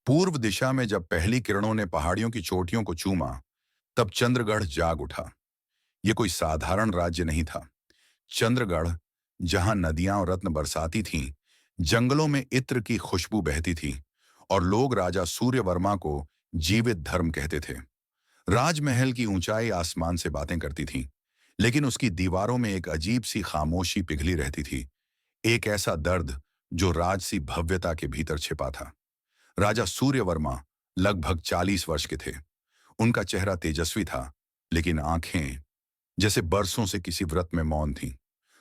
पूर्व दिशा में जब पहली किरणों ने पहाड़ियों की चोटियों को चूमा, तब चंद्रगढ़ जाग उठा। ये कोई साधारण राज्य नहीं था। चंद्रगढ़, जहां नदियां और रत्न बरसाती थीं, जंगलों में इत्र की खुशबू बहती थी और लोग राजा सूर्यवर्मा को जीवित धर्म कहते थे। राजमहल की ऊंचाई आसमान से बातें करती थी, लेकिन उसकी दीवारों में एक अजीब सी खामोशी पिघली रहती थी। एक ऐसा दर्द जो राजसी भव्यता के भीतर छिपा था। राजा सूर्यवर्मा लगभग 40 वर्ष के थे। उनका चेहरा तेजस्वी था, लेकिन आंखें जैसे बरसों से किसी व्रत में मौन थीं।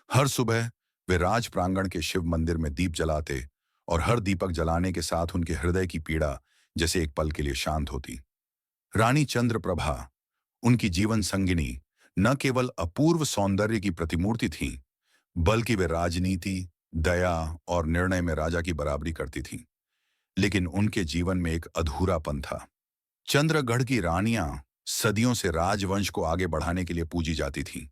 हर सुबह वे राज प्रांगण के शिव मंदिर में दीप जलाते और हर दीपक जलाने के साथ उनके हृदय की पीड़ा जैसे एक पल के लिए शांत होती। रानी चंद्रप्रभा, उनकी जीवन संगिनी, न केवल अपूर्व सौंदर्य की प्रतिमूर्ति थीं, बल्कि वे राजनीति, दया और निर्णय में राजा की बराबरी करती थीं। लेकिन उनके जीवन में एक अधूरापन था। चंद्रगढ़ की रानियां सदियों से राजवंश को आगे बढ़ाने के लिए पूजी जाती थीं,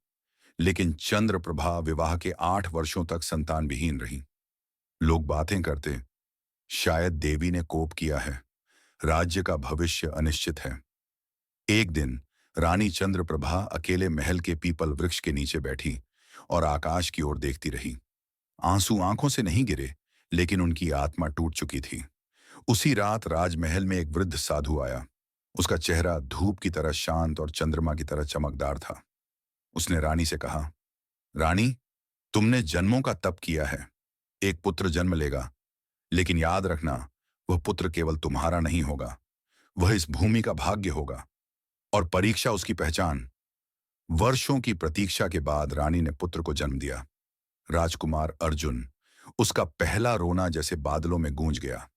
लेकिन चंद्रप्रभा विवाह के 8 वर्षों तक संतान विहीन रहीं। लोग बातें करते, शायद देवी ने कोप किया है, राज्य का भविष्य अनिश्चित है। एक दिन रानी चंद्रप्रभा अकेले महल के पीपल वृक्ष के नीचे बैठी और आकाश की ओर देखती रही। आंसू आंखों से नहीं गिरे, लेकिन उनकी आत्मा टूट चुकी थी। उसी रात राजमहल में एक वृद्ध साधु आया। उसका चेहरा धूप की तरह शांत और चंद्रमा की तरह चमकदार था। उसने रानी से कहा, रानी, तुमने जन्मों का तप किया है। एक पुत्र जन्म लेगा, लेकिन याद रखना, वह पुत्र केवल तुम्हारा नहीं होगा, वह इस भूमि का भाग्य होगा और परीक्षा उसकी पहचान। वर्षों की प्रतीक्षा के बाद रानी ने पुत्र को जन्म दिया, राजकुमार अर्जुन। उसका पहला रोना जैसे बादलों में गूंज गया।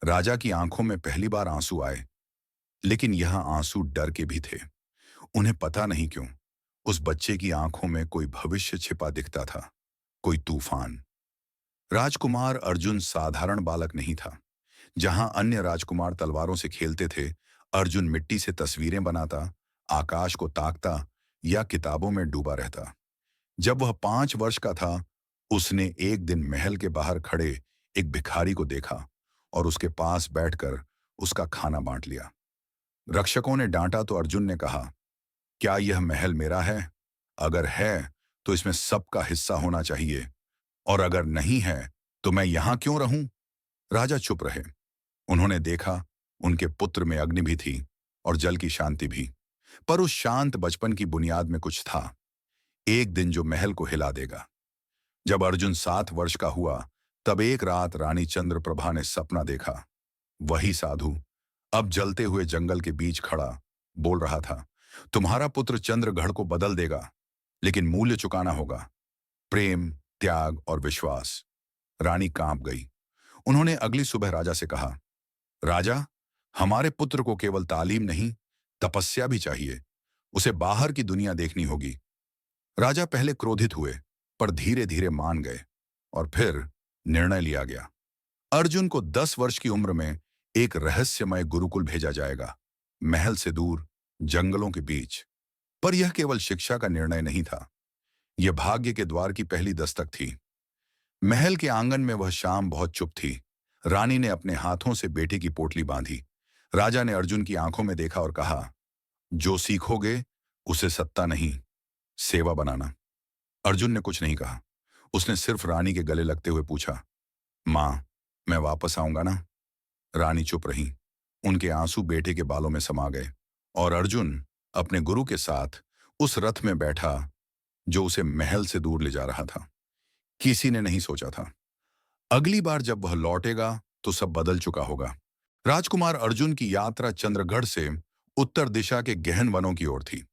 राजा की आंखों में पहली बार आंसू आए, लेकिन यह आंसू डर के भी थे। उन्हें पता नहीं क्यों उस बच्चे की आंखों में कोई भविष्य छिपा दिखता था, कोई तूफान। राजकुमार अर्जुन साधारण बालक नहीं था। जहां अन्य राजकुमार तलवारों से खेलते थे, अर्जुन मिट्टी से तस्वीरें बनाता, आकाश को ताकता या किताबों में डूबा रहता। जब वह 5 वर्ष का था, उसने एक दिन महल के बाहर खड़े एक भिखारी को देखा और उसके पास बैठकर उसका खाना बांट लिया। रक्षकों ने डांटा तो अर्जुन ने कहा, क्या यह महल मेरा है? अगर है तो इसमें सबका हिस्सा होना चाहिए, और अगर नहीं है तो मैं यहां क्यों रहूं? राजा चुप रहे। उन्होंने देखा, उनके पुत्र में अग्नि भी थी और जल की शांति भी, पर उस शांत बचपन की बुनियाद में कुछ था, एक दिन जो महल को हिला देगा। जब अर्जुन 7 वर्ष का हुआ, तब एक रात रानी चंद्रप्रभा ने सपना देखा। वही साधु अब जलते हुए जंगल के बीच खड़ा बोल रहा था, तुम्हारा पुत्र चंद्रगढ़ को बदल देगा, लेकिन मूल्य चुकाना होगा, प्रेम, त्याग और विश्वास। रानी कांप गई। उन्होंने अगली सुबह राजा से कहा, राजा, हमारे पुत्र को केवल तालीम नहीं, तपस्या भी चाहिए। उसे बाहर की दुनिया देखनी होगी। राजा पहले क्रोधित हुए, पर धीरे धीरे मान गए और फिर निर्णय लिया गया। अर्जुन को 10 वर्ष की उम्र में एक रहस्यमय गुरुकुल भेजा जाएगा, महल से दूर, जंगलों के बीच। पर यह केवल शिक्षा का निर्णय नहीं था, यह भाग्य के द्वार की पहली दस्तक थी। महल के आंगन में वह शाम बहुत चुप थी। रानी ने अपने हाथों से बेटे की पोटली बांधी। राजा ने अर्जुन की आंखों में देखा और कहा, जो सीखोगे उसे सत्ता नहीं, सेवा बनाना। अर्जुन ने कुछ नहीं कहा। उसने सिर्फ रानी के गले लगते हुए पूछा, मां, मैं वापस आऊंगा ना? रानी चुप रही। उनके आंसू बेटे के बालों में समा गए और अर्जुन अपने गुरु के साथ उस रथ में बैठा जो उसे महल से दूर ले जा रहा था। किसी ने नहीं सोचा था, अगली बार जब वह लौटेगा तो सब बदल चुका होगा। राजकुमार अर्जुन की यात्रा चंद्रगढ़ से उत्तर दिशा के गहन वनों की ओर थी।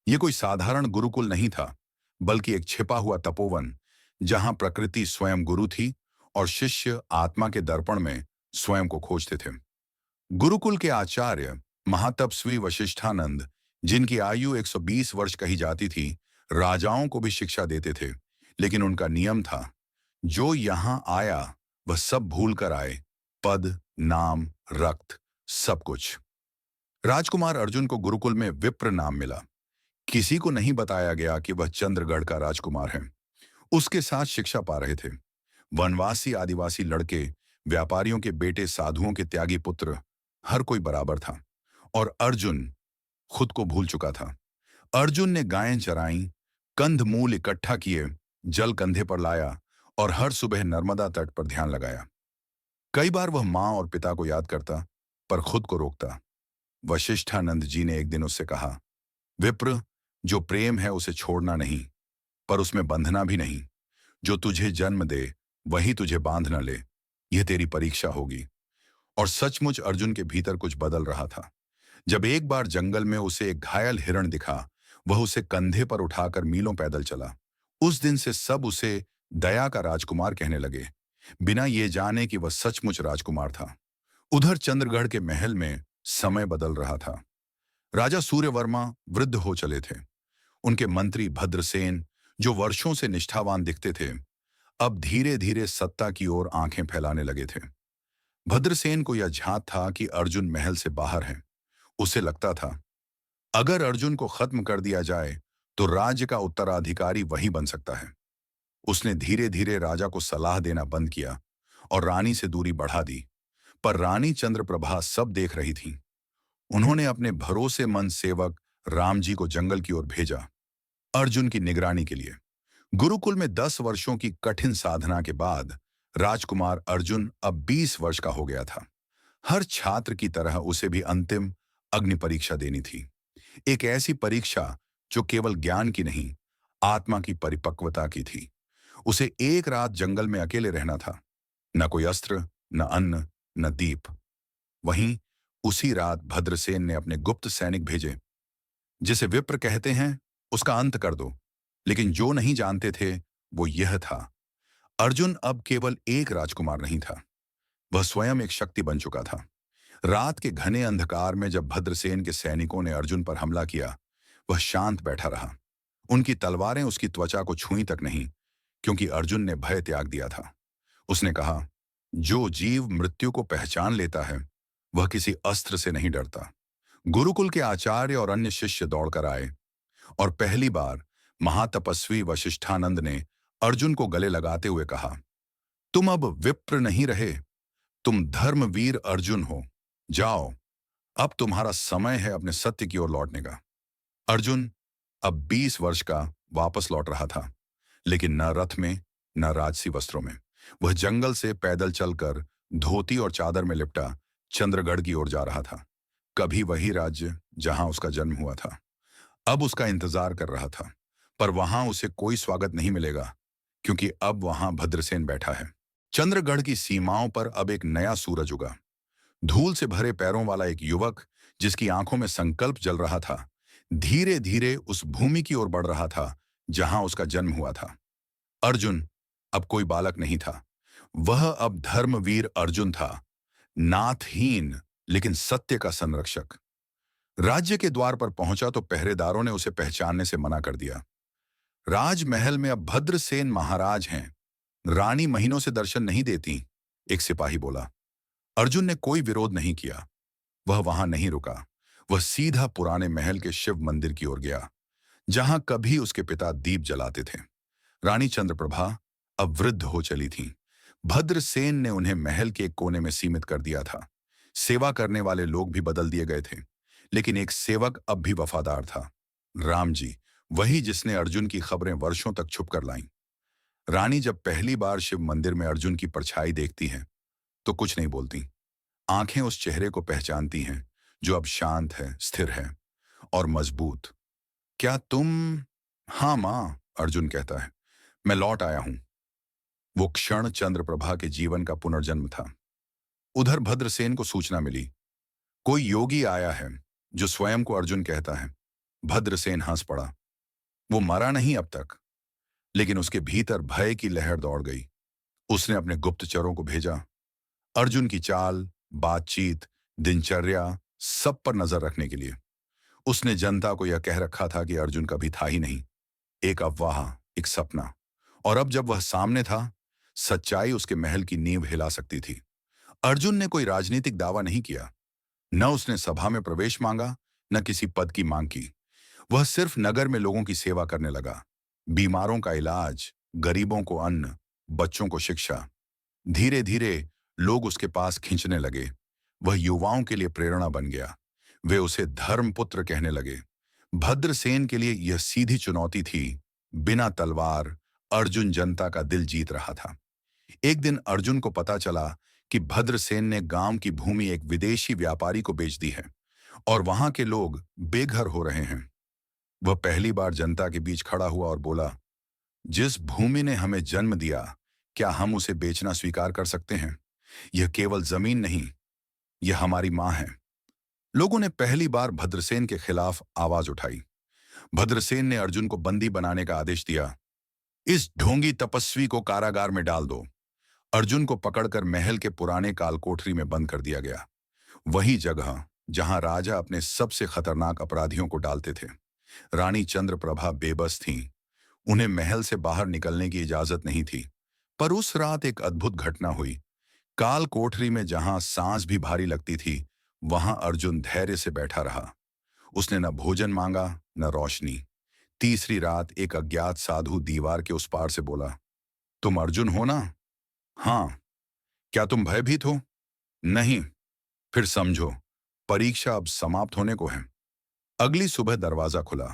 यह कोई साधारण गुरुकुल नहीं था, बल्कि एक छिपा हुआ तपोवन, जहां प्रकृति स्वयं गुरु थी और शिष्य आत्मा के दर्पण में स्वयं को खोजते थे। गुरुकुल के आचार्य महातपस्वी वशिष्ठानंद, जिनकी आयु 120 वर्ष कही जाती थी, राजाओं को भी शिक्षा देते थे, लेकिन उनका नियम था, जो यहां आया वह सब भूल कर आए, पद, नाम, रक्त, सब कुछ। राजकुमार अर्जुन को गुरुकुल में विप्र नाम मिला। किसी को नहीं बताया गया कि वह चंद्रगढ़ का राजकुमार है। उसके साथ शिक्षा पा रहे थे वनवासी आदिवासी लड़के, व्यापारियों के बेटे, साधुओं के त्यागी पुत्र, हर कोई बराबर था और अर्जुन खुद को भूल चुका था। अर्जुन ने गायें चराईं, कंद-मूल इकट्ठा किए, जल कंधे पर लाया और हर सुबह नर्मदा तट पर ध्यान लगाया। कई बार वह माँ और पिता को याद करता, पर खुद को रोकता। वशिष्ठानंद जी ने एक दिन उससे कहा, विप्र, जो प्रेम है उसे छोड़ना नहीं, पर उसमें बंधना भी नहीं। जो तुझे जन्म दे, वही तुझे बांध न ले। यह तेरी परीक्षा होगी। और सचमुच अर्जुन के भीतर कुछ बदल रहा था। जब एक बार जंगल में उसे एक घायल हिरण दिखा, वह उसे कंधे पर उठाकर मीलों पैदल चला। उस दिन से सब उसे दया का राजकुमार कहने लगे, बिना ये जाने कि वह सचमुच राजकुमार था। उधर चंद्रगढ़ के महल में समय बदल रहा था। राजा सूर्यवर्मा वृद्ध हो चले थे। उनके मंत्री भद्रसेन, जो वर्षों से निष्ठावान दिखते थे, अब धीरे धीरे सत्ता की ओर आंखें फैलाने लगे थे। भद्रसेन को यह झांत था कि अर्जुन महल से बाहर है। उसे लगता था, अगर अर्जुन को खत्म कर दिया जाए तो राज्य का उत्तराधिकारी वही बन सकता है। उसने धीरे धीरे राजा को सलाह देना बंद किया और रानी से दूरी बढ़ा दी। पर रानी चंद्रप्रभा सब देख रही थी। उन्होंने अपने भरोसेमंद सेवक राम जी को जंगल की ओर भेजा, अर्जुन की निगरानी के लिए। गुरुकुल में 10 वर्षों की कठिन साधना के बाद राजकुमार अर्जुन अब 20 वर्ष का हो गया था। हर छात्र की तरह उसे भी अंतिम अग्नि परीक्षा देनी थी। एक ऐसी परीक्षा जो केवल ज्ञान की नहीं, आत्मा की परिपक्वता की थी। उसे एक रात जंगल में अकेले रहना था। न कोई अस्त्र, न अन्न, न दीप। वहीं उसी रात भद्रसेन ने अपने गुप्त सैनिक भेजे। जिसे विप्र कहते हैं, उसका अंत कर दो। लेकिन जो नहीं जानते थे वो यह था, अर्जुन अब केवल एक राजकुमार नहीं था, वह स्वयं एक शक्ति बन चुका था। रात के घने अंधकार में जब भद्रसेन के सैनिकों ने अर्जुन पर हमला किया, वह शांत बैठा रहा। उनकी तलवारें उसकी त्वचा को छुई तक नहीं, क्योंकि अर्जुन ने भय त्याग दिया था। उसने कहा, जो जीव मृत्यु को पहचान लेता है, वह किसी अस्त्र से नहीं डरता। गुरुकुल के आचार्य और अन्य शिष्य दौड़कर आए और पहली बार महातपस्वी वशिष्ठानंद ने अर्जुन को गले लगाते हुए कहा, तुम अब विप्र नहीं रहे, तुम धर्मवीर अर्जुन हो। जाओ, अब तुम्हारा समय है अपने सत्य की ओर लौटने का। अर्जुन अब 20 वर्ष का वापस लौट रहा था, लेकिन न रथ में, न राजसी वस्त्रों में। वह जंगल से पैदल चलकर धोती और चादर में लिपटा चंद्रगढ़ की ओर जा रहा था। कभी वही राज्य जहां उसका जन्म हुआ था, अब उसका इंतजार कर रहा था। पर वहां उसे कोई स्वागत नहीं मिलेगा, क्योंकि अब वहां भद्रसेन बैठा है। चंद्रगढ़ की सीमाओं पर अब एक नया सूरज उगा। धूल से भरे पैरों वाला एक युवक, जिसकी आंखों में संकल्प जल रहा था, धीरे धीरे उस भूमि की ओर बढ़ रहा था जहां उसका जन्म हुआ था। अर्जुन अब कोई बालक नहीं था, वह अब धर्मवीर अर्जुन था, नाथहीन लेकिन सत्य का संरक्षक। राज्य के द्वार पर पहुंचा तो पहरेदारों ने उसे पहचानने से मना कर दिया। राजमहल में अब भद्रसेन महाराज हैं, रानी महीनों से दर्शन नहीं देती, एक सिपाही बोला। अर्जुन ने कोई विरोध नहीं किया। वह वहां नहीं रुका। वह सीधा पुराने महल के शिव मंदिर की ओर गया, जहां कभी उसके पिता दीप जलाते थे। रानी चंद्रप्रभा अब वृद्ध हो चली थीं। भद्रसेन ने उन्हें महल के एक कोने में सीमित कर दिया था। सेवा करने वाले लोग भी बदल दिए गए थे, लेकिन एक सेवक अब भी वफादार था, राम जी, वही जिसने अर्जुन की खबरें वर्षों तक छुप कर लाईं। रानी जब पहली बार शिव मंदिर में अर्जुन की परछाई देखती हैं, तो कुछ नहीं बोलती। आंखें उस चेहरे को पहचानती हैं जो अब शांत है, स्थिर है और मजबूत। क्या तुम? हाँ मां, अर्जुन कहता है, मैं लौट आया हूं। वो क्षण चंद्रप्रभा के जीवन का पुनर्जन्म था। उधर भद्रसेन को सूचना मिली, कोई योगी आया है जो स्वयं को अर्जुन कहता है। भद्रसेन हंस पड़ा। वो मरा नहीं अब तक, लेकिन उसके भीतर भय की लहर दौड़ गई। उसने अपने गुप्तचरों को भेजा, अर्जुन की चाल, बातचीत, दिनचर्या, सब पर नजर रखने के लिए। उसने जनता को यह कह रखा था कि अर्जुन कभी था ही नहीं, एक अफवाह, एक सपना। और अब जब वह सामने था, सच्चाई उसके महल की नींव हिला सकती थी। अर्जुन ने कोई राजनीतिक दावा नहीं किया, न उसने सभा में प्रवेश मांगा, न किसी पद की मांग की। वह सिर्फ नगर में लोगों की सेवा करने लगा, बीमारों का इलाज, गरीबों को अन्न, बच्चों को शिक्षा। धीरे धीरे लोग उसके पास खींचने लगे, वह युवाओं के लिए प्रेरणा बन गया। वे उसे धर्मपुत्र कहने लगे। भद्रसेन के लिए यह सीधी चुनौती थी। बिना तलवार अर्जुन जनता का दिल जीत रहा था। एक दिन अर्जुन को पता चला कि भद्रसेन ने गांव की भूमि एक विदेशी व्यापारी को बेच दी है और वहां के लोग बेघर हो रहे हैं। वह पहली बार जनता के बीच खड़ा हुआ और बोला, जिस भूमि ने हमें जन्म दिया, क्या हम उसे बेचना स्वीकार कर सकते हैं? यह केवल जमीन नहीं, यह हमारी मां है। लोगों ने पहली बार भद्रसेन के खिलाफ आवाज उठाई। भद्रसेन ने अर्जुन को बंदी बनाने का आदेश दिया। इस ढोंगी तपस्वी को कारागार में डाल दो। अर्जुन को पकड़कर महल के पुराने कालकोठरी में बंद कर दिया गया। वही जगह जहां राजा अपने सबसे खतरनाक अपराधियों को डालते थे। रानी चंद्रप्रभा बेबस थीं। उन्हें महल से बाहर निकलने की इजाजत नहीं थी। पर उस रात एक अद्भुत घटना हुई। काल कोठरी में जहां सांस भी भारी लगती थी, वहां अर्जुन धैर्य से बैठा रहा। उसने न भोजन मांगा, न रोशनी। तीसरी रात एक अज्ञात साधु दीवार के उस पार से बोला, तुम अर्जुन हो ना? हाँ। क्या तुम भयभीत हो? नहीं। फिर समझो, परीक्षा अब समाप्त होने को है। अगली सुबह दरवाजा खुला।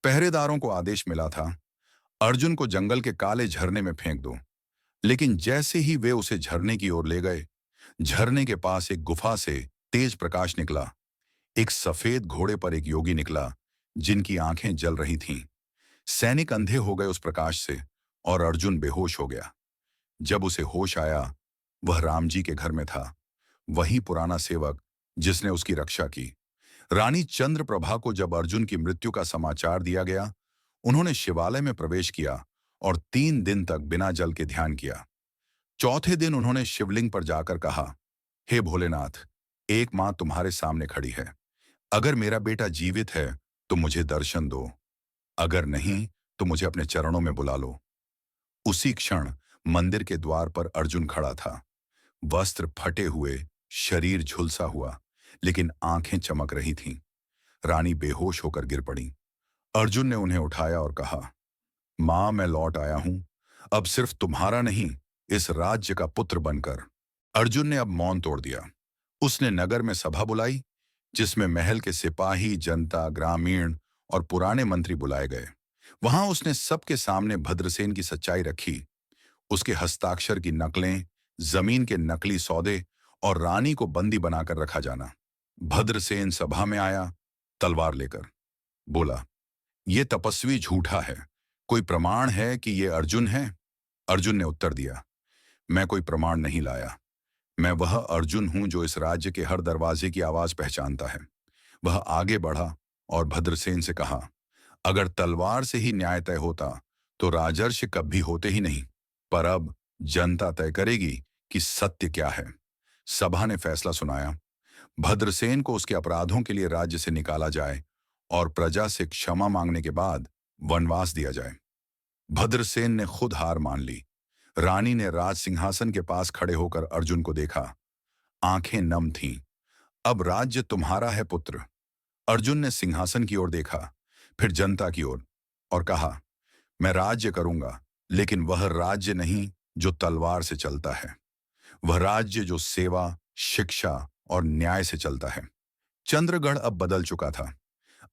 पहरेदारों को आदेश मिला था, अर्जुन को जंगल के काले झरने में फेंक दो। लेकिन जैसे ही वे उसे झरने की ओर ले गए, झरने के पास एक गुफा से तेज प्रकाश निकला। एक सफेद घोड़े पर एक योगी निकला, जिनकी आंखें जल रही थीं। सैनिक अंधे हो गए उस प्रकाश से और अर्जुन बेहोश हो गया। जब उसे होश आया, वह राम जी के घर में था, वही पुराना सेवक जिसने उसकी रक्षा की। रानी चंद्रप्रभा को जब अर्जुन की मृत्यु का समाचार दिया गया, उन्होंने शिवालय में प्रवेश किया और 3 दिन तक बिना जल के ध्यान किया। चौथे दिन उन्होंने शिवलिंग पर जाकर कहा, हे भोलेनाथ, एक मां तुम्हारे सामने खड़ी है। अगर मेरा बेटा जीवित है तो मुझे दर्शन दो, अगर नहीं तो मुझे अपने चरणों में बुला लो। उसी क्षण मंदिर के द्वार पर अर्जुन खड़ा था। वस्त्र फटे हुए, शरीर झुलसा हुआ, लेकिन आंखें चमक रही थीं। रानी बेहोश होकर गिर पड़ी। अर्जुन ने उन्हें उठाया और कहा, मां, मैं लौट आया हूं, अब सिर्फ तुम्हारा नहीं, इस राज्य का पुत्र बनकर। अर्जुन ने अब मौन तोड़ दिया। उसने नगर में सभा बुलाई, जिसमें महल के सिपाही, जनता, ग्रामीण और पुराने मंत्री बुलाए गए। वहां उसने सबके सामने भद्रसेन की सच्चाई रखी। उसके हस्ताक्षर की नकलें, जमीन के नकली सौदे और रानी को बंदी बनाकर रखा जाना। भद्रसेन सभा में आया, तलवार लेकर। बोला, ये तपस्वी झूठा है। कोई प्रमाण है कि ये अर्जुन है? अर्जुन ने उत्तर दिया, मैं कोई प्रमाण नहीं लाया। मैं वह अर्जुन हूं जो इस राज्य के हर दरवाजे की आवाज पहचानता है। वह आगे बढ़ा और भद्रसेन से कहा, अगर तलवार से ही न्याय तय होता तो राजर्षि कभी होते ही नहीं। पर अब जनता तय करेगी कि सत्य क्या है। सभा ने फैसला सुनाया, भद्रसेन को उसके अपराधों के लिए राज्य से निकाला जाए और प्रजा से क्षमा मांगने के बाद वनवास दिया जाए। भद्रसेन ने खुद हार मान ली। रानी ने राज सिंहासन के पास खड़े होकर अर्जुन को देखा। आंखें नम थीं। अब राज्य तुम्हारा है पुत्र। अर्जुन ने सिंहासन की ओर देखा, फिर जनता की ओर, और कहा, मैं राज्य करूंगा, लेकिन वह राज्य नहीं जो तलवार से चलता है। वह राज्य जो सेवा, शिक्षा और न्याय से चलता है। चंद्रगढ़ अब बदल चुका था।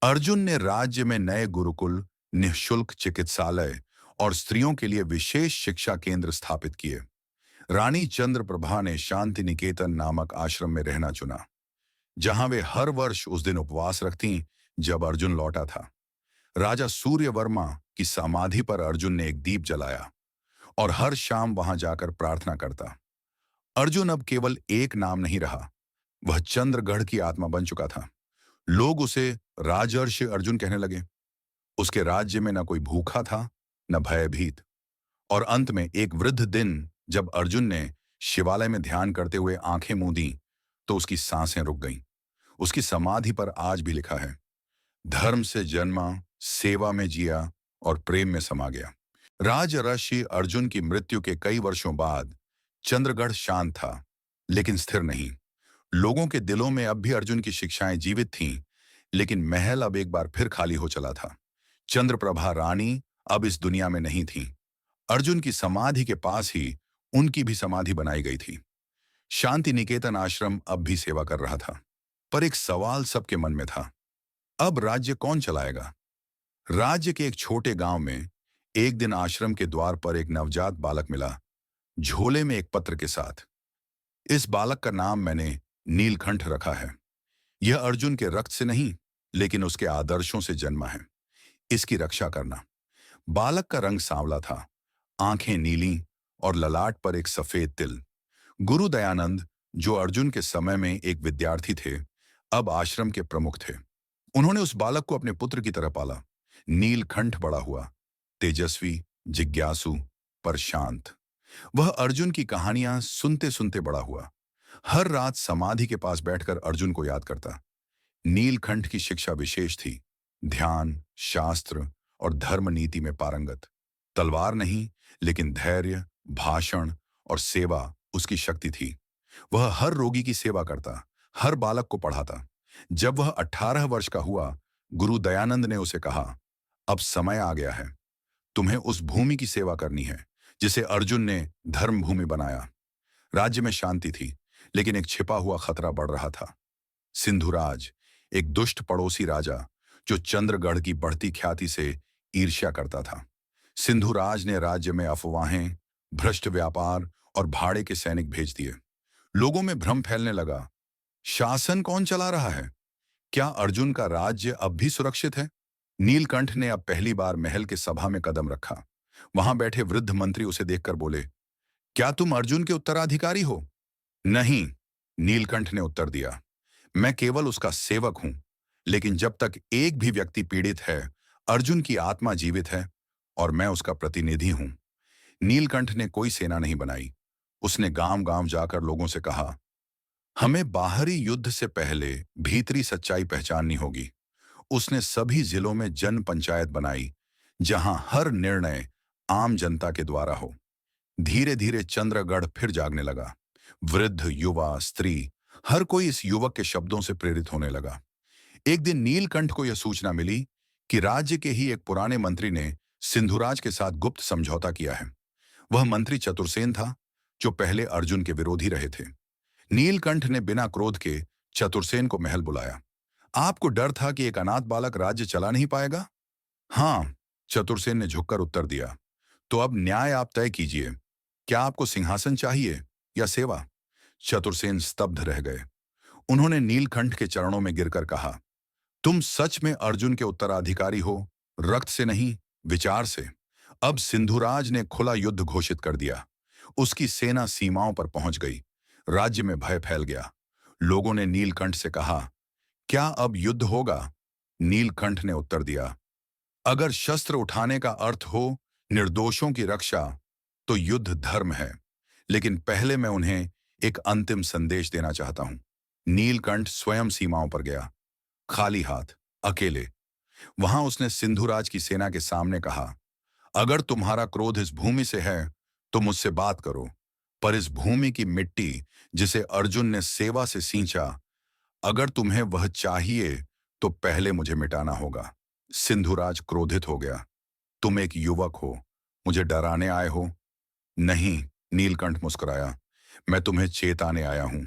अर्जुन ने राज्य में नए गुरुकुल, निःशुल्क चिकित्सालय और स्त्रियों के लिए विशेष शिक्षा केंद्र स्थापित किए। रानी चंद्रप्रभा ने शांति निकेतन नामक आश्रम में रहना चुना, जहां वे हर वर्ष उस दिन उपवास रखतीं जब अर्जुन लौटा था। राजा सूर्यवर्मा की समाधि पर अर्जुन ने एक दीप जलाया और हर शाम वहां जाकर प्रार्थना करता। अर्जुन अब केवल एक नाम नहीं रहा, वह चंद्रगढ़ की आत्मा बन चुका था। लोग उसे राजर्षि अर्जुन कहने लगे। उसके राज्य में न कोई भूखा था, न भयभीत। और अंत में एक वृद्ध दिन, जब अर्जुन ने शिवालय में ध्यान करते हुए आंखें मूंदी, तो उसकी सांसें रुक गईं। उसकी समाधि पर आज भी लिखा है, धर्म से जन्मा, सेवा में जिया और प्रेम में समा गया। राजर्षि अर्जुन की मृत्यु के कई वर्षों बाद चंद्रगढ़ शांत था, लेकिन स्थिर नहीं। लोगों के दिलों में अब भी अर्जुन की शिक्षाएं जीवित थीं, लेकिन महल अब एक बार फिर खाली हो चला था। चंद्रप्रभा रानी अब इस दुनिया में नहीं थी। अर्जुन की समाधि के पास ही उनकी भी समाधि बनाई गई थी। शांति निकेतन आश्रम अब भी सेवा कर रहा था, पर एक सवाल सबके मन में था। अब राज्य कौन चलाएगा? राज्य के एक छोटे गांव में एक दिन आश्रम के द्वार पर एक नवजात बालक मिला, झोले में एक पत्र के साथ। इस बालक का नाम मैंने नीलकंठ रखा है। यह अर्जुन के रक्त से नहीं, लेकिन उसके आदर्शों से जन्मा है। इसकी रक्षा करना। बालक का रंग सांवला था, आंखें नीली और ललाट पर एक सफेद तिल। गुरु दयानंद, जो अर्जुन के समय में एक विद्यार्थी थे, अब आश्रम के प्रमुख थे। उन्होंने उस बालक को अपने पुत्र की तरह पाला। नीलकंठ बड़ा हुआ, तेजस्वी, जिज्ञासु, पर शांत। वह अर्जुन की कहानियां सुनते सुनते बड़ा हुआ। हर रात समाधि के पास बैठकर अर्जुन को याद करता। नीलकंठ की शिक्षा विशेष थी, ध्यान, शास्त्र और धर्म नीति में पारंगत। तलवार नहीं, लेकिन धैर्य, भाषण और सेवा उसकी शक्ति थी। वह हर रोगी की सेवा करता, हर बालक को पढ़ाता। जब वह 18 वर्ष का हुआ, गुरु दयानंद ने उसे कहा, अब समय आ गया है, तुम्हें उस भूमि की सेवा करनी है जिसे अर्जुन ने धर्म भूमि बनाया। राज्य में शांति थी, लेकिन एक छिपा हुआ खतरा बढ़ रहा था। सिंधुराज, एक दुष्ट पड़ोसी राजा, जो चंद्रगढ़ की बढ़ती ख्याति से ईर्ष्या करता था। सिंधुराज ने राज्य में अफवाहें, भ्रष्ट व्यापार और भाड़े के सैनिक भेज दिए। लोगों में भ्रम फैलने लगा। शासन कौन चला रहा है? क्या अर्जुन का राज्य अब भी सुरक्षित है? नीलकंठ ने अब पहली बार महल के सभा में कदम रखा। वहां बैठे वृद्ध मंत्री उसे देखकर बोले, क्या तुम अर्जुन के उत्तराधिकारी हो? नहीं, नीलकंठ ने उत्तर दिया, मैं केवल उसका सेवक हूं। लेकिन जब तक एक भी व्यक्ति पीड़ित है, अर्जुन की आत्मा जीवित है और मैं उसका प्रतिनिधि हूं। नीलकंठ ने कोई सेना नहीं बनाई। उसने गांव गांव जाकर लोगों से कहा, हमें बाहरी युद्ध से पहले भीतरी सच्चाई पहचाननी होगी। उसने सभी जिलों में जन पंचायत बनाई, जहां हर निर्णय आम जनता के द्वारा हो। धीरे धीरे चंद्रगढ़ फिर जागने लगा। वृद्ध, युवा, स्त्री, हर कोई इस युवक के शब्दों से प्रेरित होने लगा। एक दिन नीलकंठ को यह सूचना मिली कि राज्य के ही एक पुराने मंत्री ने सिंधुराज के साथ गुप्त समझौता किया है। वह मंत्री चतुरसेन था, जो पहले अर्जुन के विरोधी रहे थे। नीलकंठ ने बिना क्रोध के चतुरसेन को महल बुलाया। आपको डर था कि एक अनाथ बालक राज्य चला नहीं पाएगा? हाँ, चतुरसेन ने झुककर उत्तर दिया। तो अब न्याय आप तय कीजिए। क्या आपको सिंहासन चाहिए या सेवा? चतुरसेन स्तब्ध रह गए। उन्होंने नीलकंठ के चरणों में गिरकर कहा, तुम सच में अर्जुन के उत्तराधिकारी हो, रक्त से नहीं, विचार से। अब सिंधुराज ने खुला युद्ध घोषित कर दिया। उसकी सेना सीमाओं पर पहुंच गई। राज्य में भय फैल गया। लोगों ने नीलकंठ से कहा, क्या अब युद्ध होगा? नीलकंठ ने उत्तर दिया, अगर शस्त्र उठाने का अर्थ हो निर्दोषों की रक्षा, तो युद्ध धर्म है। लेकिन पहले मैं उन्हें एक अंतिम संदेश देना चाहता हूं। नीलकंठ स्वयं सीमाओं पर गया, खाली हाथ, अकेले। वहां उसने सिंधुराज की सेना के सामने कहा, अगर तुम्हारा क्रोध इस भूमि से है तो मुझसे बात करो, पर इस भूमि की मिट्टी जिसे अर्जुन ने सेवा से सींचा, अगर तुम्हें वह चाहिए तो पहले मुझे मिटाना होगा। सिंधुराज क्रोधित हो गया, तुम एक युवक हो, मुझे डराने आए हो? नहीं, नीलकंठ मुस्कुराया, मैं तुम्हें चेताने आया हूं,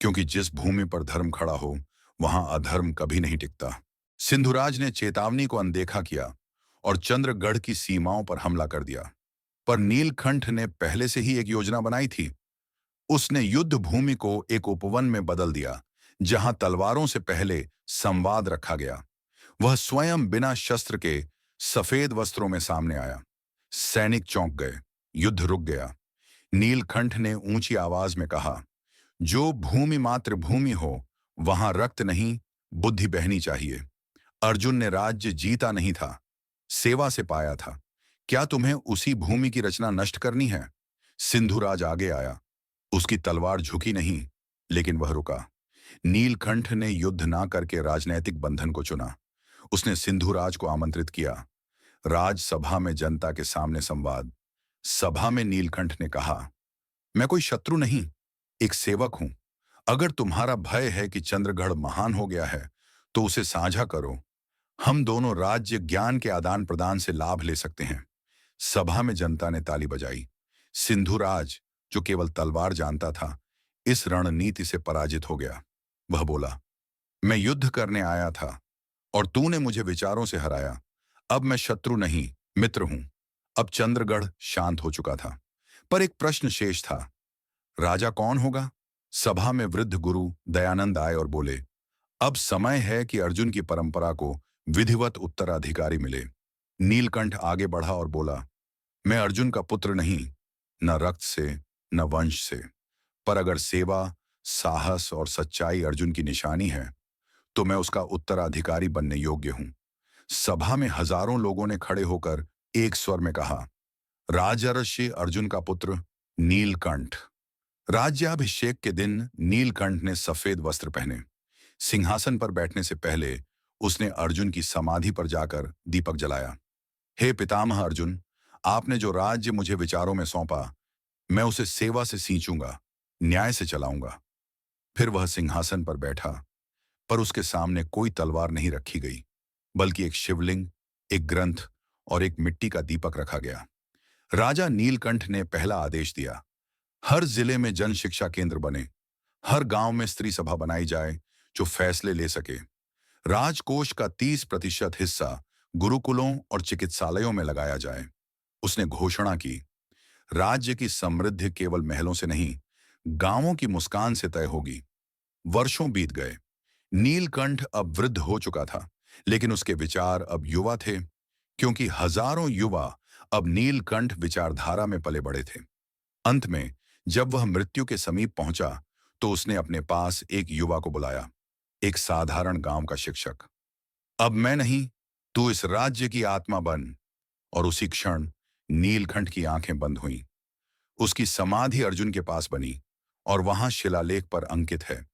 क्योंकि जिस भूमि पर धर्म खड़ा हो, वहां अधर्म कभी नहीं टिकता। सिंधुराज ने चेतावनी को अनदेखा किया और चंद्रगढ़ की सीमाओं पर हमला कर दिया। पर नीलकंठ ने पहले से ही एक योजना बनाई थी। उसने युद्ध भूमि को एक उपवन में बदल दिया, जहां तलवारों से पहले संवाद रखा गया। वह स्वयं बिना शस्त्र के सफेद वस्त्रों में सामने आया। सैनिक चौंक गए, युद्ध रुक गया। नीलकंठ ने ऊंची आवाज में कहा, जो भूमि मात्र भूमि हो, वहां रक्त नहीं, बुद्धि बहनी चाहिए। अर्जुन ने राज्य जीता नहीं था, सेवा से पाया था। क्या तुम्हें उसी भूमि की रचना नष्ट करनी है? सिंधुराज आगे आया। उसकी तलवार झुकी नहीं, लेकिन वह रुका। नीलकंठ ने युद्ध ना करके राजनैतिक बंधन को चुना। उसने सिंधुराज को आमंत्रित किया। राजसभा में जनता के सामने संवाद। सभा में नीलकंठ ने कहा, मैं कोई शत्रु नहीं, एक सेवक हूं। अगर तुम्हारा भय है कि चंद्रगढ़ महान हो गया है, तो उसे साझा करो। हम दोनों राज्य ज्ञान के आदान प्रदान से लाभ ले सकते हैं। सभा में जनता ने ताली बजाई। सिंधुराज, जो केवल तलवार जानता था, इस रणनीति से पराजित हो गया। वह बोला, मैं युद्ध करने आया था और तूने मुझे विचारों से हराया। अब मैं शत्रु नहीं, मित्र हूं। अब चंद्रगढ़ शांत हो चुका था, पर एक प्रश्न शेष था। राजा कौन होगा? सभा में वृद्ध गुरु दयानंद आए और बोले, अब समय है कि अर्जुन की परंपरा को विधिवत उत्तराधिकारी मिले। नीलकंठ आगे बढ़ा और बोला, मैं अर्जुन का पुत्र नहीं, न रक्त से, न वंश से, पर अगर सेवा, साहस और सच्चाई अर्जुन की निशानी है, तो मैं उसका उत्तराधिकारी बनने योग्य हूं। सभा में हजारों लोगों ने खड़े होकर एक स्वर में कहा, राजर्षि अर्जुन का पुत्र नीलकंठ। राज्याभिषेक के दिन नीलकंठ ने सफेद वस्त्र पहने। सिंहासन पर बैठने से पहले उसने अर्जुन की समाधि पर जाकर दीपक जलाया। हे पितामह अर्जुन, आपने जो राज्य मुझे विचारों में सौंपा, मैं उसे सेवा से सींचूंगा, न्याय से चलाऊंगा। फिर वह सिंहासन पर बैठा, पर उसके सामने कोई तलवार नहीं रखी गई, बल्कि एक शिवलिंग, एक ग्रंथ और एक मिट्टी का दीपक रखा गया। राजा नीलकंठ ने पहला आदेश दिया, हर जिले में जन शिक्षा केंद्र बने, हर गांव में स्त्री सभा बनाई जाए जो फैसले ले सके। राजकोष का 30% हिस्सा गुरुकुलों और चिकित्सालयों में लगाया जाए। उसने घोषणा की, राज्य की समृद्धि केवल महलों से नहीं, गांवों की मुस्कान से तय होगी। वर्षों बीत गए। नीलकंठ अब वृद्ध हो चुका था, लेकिन उसके विचार अब युवा थे, क्योंकि हजारों युवा अब नीलकंठ विचारधारा में पले बड़े थे। अंत में जब वह मृत्यु के समीप पहुंचा, तो उसने अपने पास एक युवा को बुलाया, एक साधारण गांव का शिक्षक। अब मैं नहीं, तू इस राज्य की आत्मा बन। और उसी क्षण नीलकंठ की आंखें बंद हुईं। उसकी समाधि अर्जुन के पास बनी और वहां शिलालेख पर अंकित है,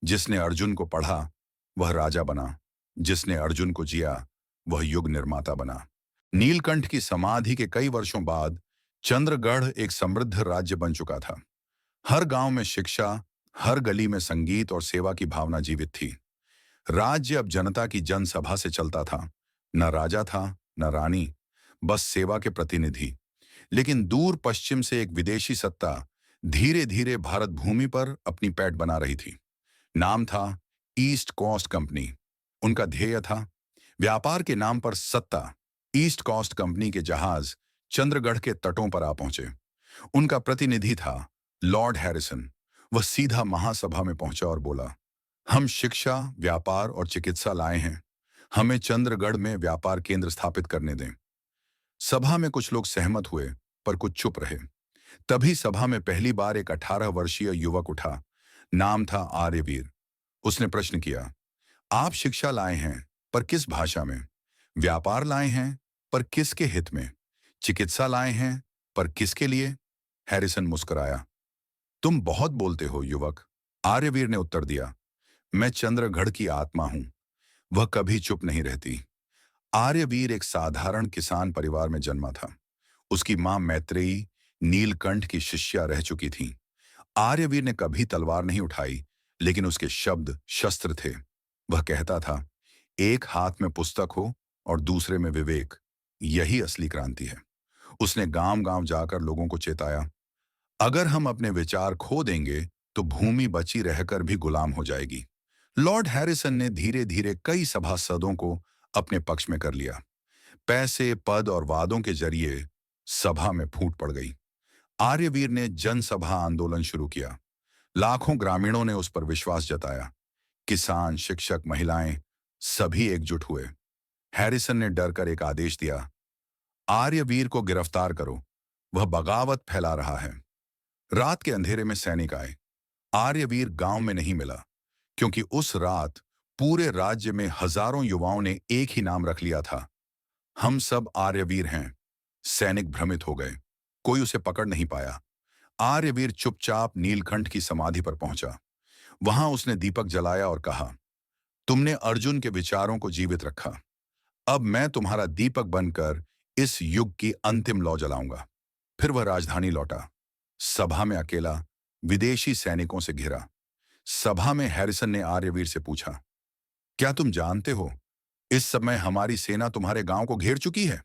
जिसने अर्जुन को पढ़ा वह राजा बना, जिसने अर्जुन को जिया वह युग निर्माता बना। नीलकंठ की समाधि के कई वर्षों बाद चंद्रगढ़ एक समृद्ध राज्य बन चुका था। हर गांव में शिक्षा, हर गली में संगीत और सेवा की भावना जीवित थी। राज्य अब जनता की जनसभा से चलता था। न राजा था, न रानी, बस सेवा के प्रतिनिधि। लेकिन दूर पश्चिम से एक विदेशी सत्ता धीरे धीरे भारत भूमि पर अपनी पैठ बना रही थी। नाम था ईस्ट कोस्ट कंपनी। उनका ध्येय था व्यापार के नाम पर सत्ता। ईस्ट कोस्ट कंपनी के जहाज चंद्रगढ़ के तटों पर आ पहुंचे। उनका प्रतिनिधि था लॉर्ड हैरिसन। वह सीधा महासभा में पहुंचा और बोला, हम शिक्षा, व्यापार और चिकित्सा लाए हैं। हमें चंद्रगढ़ में व्यापार केंद्र स्थापित करने दें। सभा में कुछ लोग सहमत हुए, पर कुछ चुप रहे। तभी सभा में पहली बार एक 18 वर्षीय युवक उठा। नाम था आर्यवीर। उसने प्रश्न किया, आप शिक्षा लाए हैं, पर किस भाषा में? व्यापार लाए हैं, पर किसके हित में? चिकित्सा लाए हैं, पर किसके लिए? हैरिसन मुस्कुराया। तुम बहुत बोलते हो युवक, आर्यवीर ने उत्तर दिया। मैं चंद्रगढ़ की आत्मा हूं। वह कभी चुप नहीं रहती। आर्यवीर एक साधारण किसान परिवार में जन्मा था। उसकी मां मैत्रेयी नीलकंठ की शिष्या रह चुकी थी। आर्यवीर ने कभी तलवार नहीं उठाई, लेकिन उसके शब्द शस्त्र थे। वह कहता था, एक हाथ में पुस्तक हो और दूसरे में विवेक, यही असली क्रांति है। उसने गांव गांव जाकर लोगों को चेताया, अगर हम अपने विचार खो देंगे तो भूमि बची रहकर भी गुलाम हो जाएगी। लॉर्ड हैरिसन ने धीरे धीरे कई सभासदों को अपने पक्ष में कर लिया। पैसे, पद और वादों के जरिए सभा में फूट पड़ गई। आर्यवीर ने जनसभा आंदोलन शुरू किया। लाखों ग्रामीणों ने उस पर विश्वास जताया। किसान, शिक्षक, महिलाएं सभी एकजुट हुए। हैरिसन ने डरकर एक आदेश दिया, आर्यवीर को गिरफ्तार करो, वह बगावत फैला रहा है। रात के अंधेरे में सैनिक आए। आर्यवीर गांव में नहीं मिला, क्योंकि उस रात पूरे राज्य में हजारों युवाओं ने एक ही नाम रख लिया था, हम सब आर्यवीर हैं। सैनिक भ्रमित हो गए, कोई उसे पकड़ नहीं पाया। आर्यवीर चुपचाप नीलकंठ की समाधि पर पहुंचा। वहां उसने दीपक जलाया और कहा, तुमने अर्जुन के विचारों को जीवित रखा। अब मैं तुम्हारा दीपक बनकर इस युग की अंतिम लौ जलाऊंगा। फिर वह राजधानी लौटा। सभा में अकेला, विदेशी सैनिकों से घिरा। सभा में हैरिसन ने आर्यवीर से पूछा, क्या तुम जानते हो इस समय हमारी सेना तुम्हारे गांव को घेर चुकी है?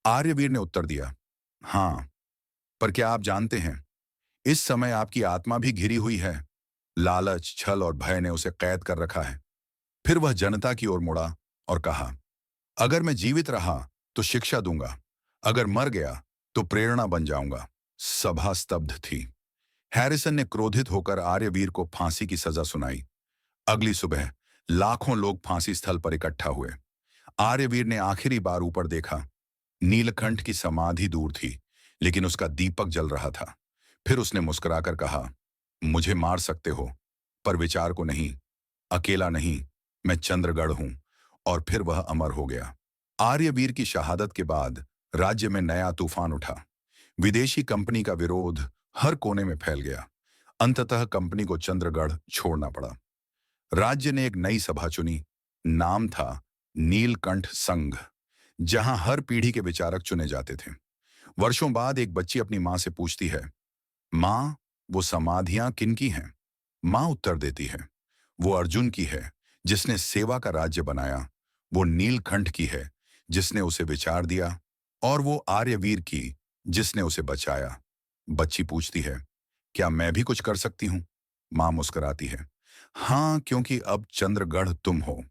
आर्यवीर ने उत्तर दिया, हां, पर क्या आप जानते हैं इस समय आपकी आत्मा भी घिरी हुई है। लालच, छल और भय ने उसे कैद कर रखा है। फिर वह जनता की ओर मुड़ा और कहा, अगर मैं जीवित रहा तो शिक्षा दूंगा, अगर मर गया तो प्रेरणा बन जाऊंगा। सभा स्तब्ध थी। हैरिसन ने क्रोधित होकर आर्यवीर को फांसी की सजा सुनाई। अगली सुबह लाखों लोग फांसी स्थल पर इकट्ठा हुए। आर्यवीर ने आखिरी बार ऊपर देखा। नीलकंठ की समाधि दूर थी, लेकिन उसका दीपक जल रहा था। फिर उसने मुस्कुराकर कहा, मुझे मार सकते हो, पर विचार को नहीं। अकेला नहीं, मैं चंद्रगढ़ हूं। और फिर वह अमर हो गया। आर्यवीर की शहादत के बाद राज्य में नया तूफान उठा। विदेशी कंपनी का विरोध हर कोने में फैल गया। अंततः कंपनी को चंद्रगढ़ छोड़ना पड़ा। राज्य ने एक नई सभा चुनी। नाम था नीलकंठ संघ, जहां हर पीढ़ी के विचारक चुने जाते थे। वर्षों बाद एक बच्ची अपनी मां से पूछती है, मां, वो समाधियां किनकी हैं? मां उत्तर देती है, वो अर्जुन की है, जिसने सेवा का राज्य बनाया। वो नीलकंठ की है, जिसने उसे विचार दिया। और वो आर्यवीर की, जिसने उसे बचाया। बच्ची पूछती है, क्या मैं भी कुछ कर सकती हूं? मां मुस्कुराती है, हाँ, क्योंकि अब चंद्रगढ़ तुम हो।